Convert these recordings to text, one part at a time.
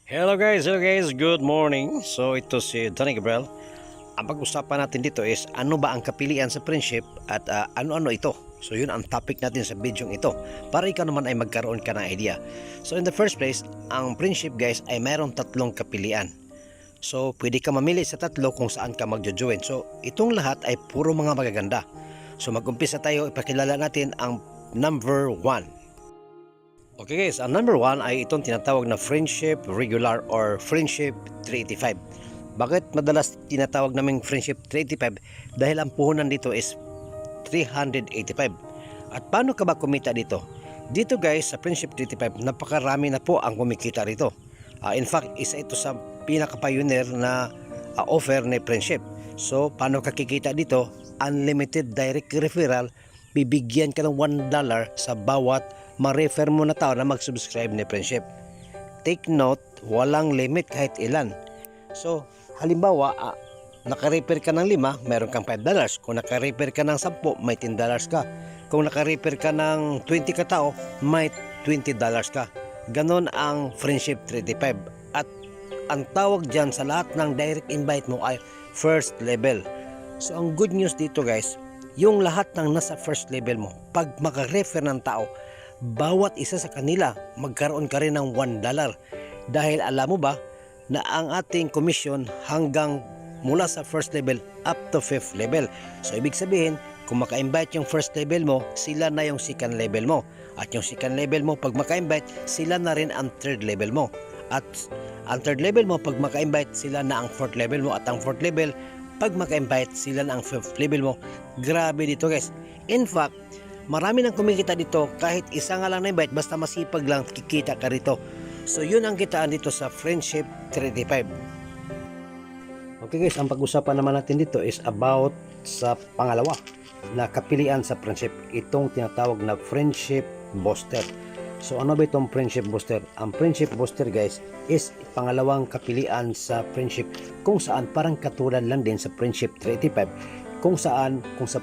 Hello guys, good morning. So ito si Tony Gabriel. Ang pag-usapan natin dito is ano ba ang kapilian sa friendship at ano-ano ito. So yun ang topic natin sa video ito para ikaw naman ay magkaroon ka ng idea. So in the first place, ang friendship guys ay mayroong tatlong kapilian. So pwede ka mamili sa tatlo kung saan ka magjo-join. So itong lahat ay puro mga magaganda. So mag-umpisa tayo, ipakilala natin ang number 1. Okay guys, ang number 1 ay itong tinatawag na friendship regular or friendship 385. Bakit madalas tinatawag naming friendship 385? Dahil ang puhunan dito is 385. At paano ka ba kumita dito? Dito guys, sa friendship 385, napakarami na po ang kumikita rito. In fact, isa ito sa pinaka-pioneer na offer ni friendship. So, paano ka kikita dito? Unlimited direct referral, bibigyan ka ng $1 sa bawat ma-refer mo na tao na mag-subscribe ni friendship. Take note, walang limit kahit ilan. So, halimbawa, naka-refer ka ng 5, meron kang $5. Kung naka-refer ka ng 10, may $10 ka. Kung naka-refer ka ng 20 ka tao, may $20 ka. Ganon ang friendship 385. At ang tawag dyan sa lahat ng direct invite mo ay first level. So, ang good news dito guys, yung lahat ng nasa first level mo, pag maka-refer ng tao, bawat isa sa kanila magkaroon ka rin ng $1. Dahil alam mo ba na ang ating commission hanggang mula sa first level up to 5th level. So ibig sabihin, kung maka-invite yung first level mo, sila na yung second level mo. At yung second level mo, pag maka-invite, sila na rin ang third level mo. At ang third level mo, pag maka-invite, sila na ang fourth level mo. At ang fourth level, pag maka-invite, sila na ang fifth level mo. Grabe dito guys. In fact, marami nang kumikita dito kahit isa nga lang na-invite, basta masipag lang kikita ka rito. So yun ang kitaan dito sa friendship 385. Okay guys, ang pag-usapan naman natin dito is about sa pangalawa na kapilian sa friendship. Itong tinatawag na friendship booster. So ano ba itong friendship booster? Ang friendship booster guys is pangalawang kapilian sa friendship kung saan parang katulad lang din sa friendship 385. Kung sa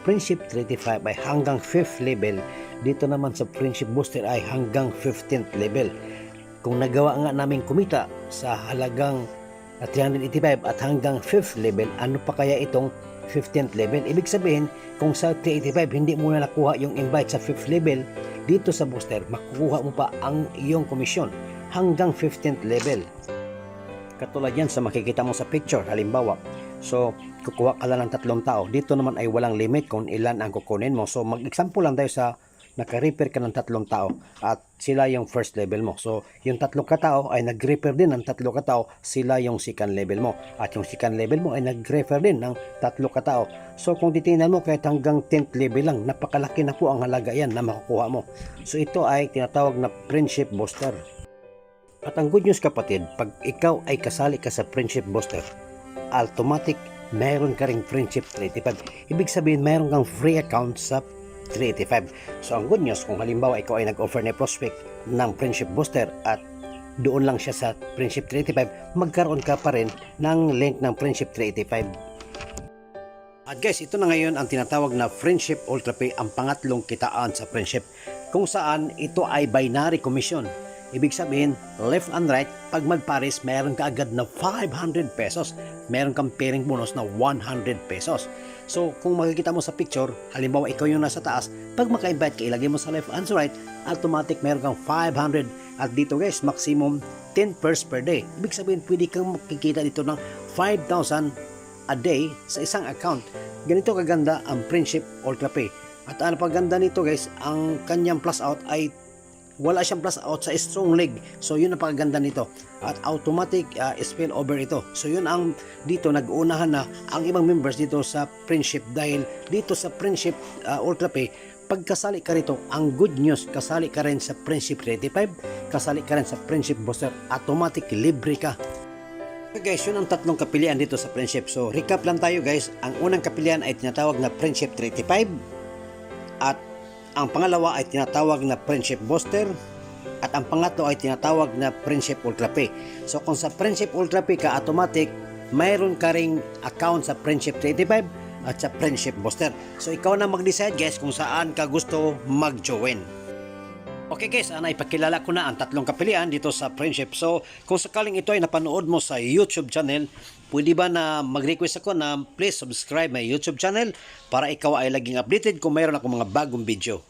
friendship 385 ay hanggang 5th level, dito naman sa friendship booster ay hanggang 15th level. Kung nagawa nga namin kumita sa halagang 385 at hanggang 5th level, ano pa kaya itong 15th level? Ibig sabihin, kung sa 385 hindi mo na nakuha yung invite sa 5th level, dito sa booster, makukuha mo pa ang iyong komisyon hanggang 15th level. Katulad yan sa makikita mo sa picture, halimbawa. So, kukuha ka lang ng 3 tao. Dito naman ay walang limit kung ilan ang kukunin mo. So, mag-example lang tayo sa naka-refer ka ng 3 tao at sila yung first level mo. So, yung 3 katao ay nag-refer din ng 3 katao, sila yung second level mo. At yung second level mo ay nag-refer din ng 3 katao. So, kung titingnan mo kahit hanggang 10th level lang, napakalaki na po ang halaga yan na makukuha mo. So, ito ay tinatawag na friendship booster. At ang good news kapatid, pag ikaw ay kasali ka sa friendship booster, automatic mayroon ka ring friendship 385. Ibig sabihin mayroon kang free account sa 385. So ang good news, kung halimbawa ikaw ay nag-offer na prospect ng friendship booster at doon lang siya sa friendship 385, magkaroon ka pa rin ng link ng friendship 385. At guys, ito na ngayon ang tinatawag na friendship ultra pay, ang pangatlong kitaan sa friendship, kung saan ito ay binary commission. Ibig sabihin, left and right, pag magpares, meron ka agad na 500 pesos. Meron kang pairing bonus na 100 pesos. So, kung makikita mo sa picture, halimbawa ikaw yung nasa taas, pag maka-invite ka, ilagay mo sa left and sa right, automatic meron kang 500. At dito guys, maximum 10 pairs per day. Ibig sabihin, pwede kang makikita dito ng 5,000 a day sa isang account. Ganito kaganda ang friendship ultra pay. At ang paganda nito guys, ang kanyang plus out ay wala siyang plus out sa strong leg. So yun ang pagaganda nito. At automatic spill over ito. So yun ang dito nag-uunahan na ang ibang members dito sa friendship, dahil dito sa friendship ultra pay, pagkasali ka rito, ang good news, kasali ka rin sa friendship 35, kasali ka rin sa friendship booster, automatic libre ka. Okay guys, yun ang tatlong kapilian dito sa friendship. So recap lang tayo guys. Ang unang kapilian ay tinatawag na friendship 35 at ang pangalawa ay tinatawag na friendship booster at ang pangatlo ay tinatawag na friendship ultra pay. So kung sa friendship ultra pay ka, automatic mayroon ka ring account sa friendship 35 at sa friendship booster. So ikaw na mag-decide guys kung saan ka gusto mag-join. Okay guys, ipakilala ko na ang tatlong kapilian dito sa friendship. So, kung sakaling ito ay napanood mo sa YouTube channel, pwede ba na mag-request ako na please subscribe my YouTube channel para ikaw ay laging updated kung mayroon ako mga bagong video.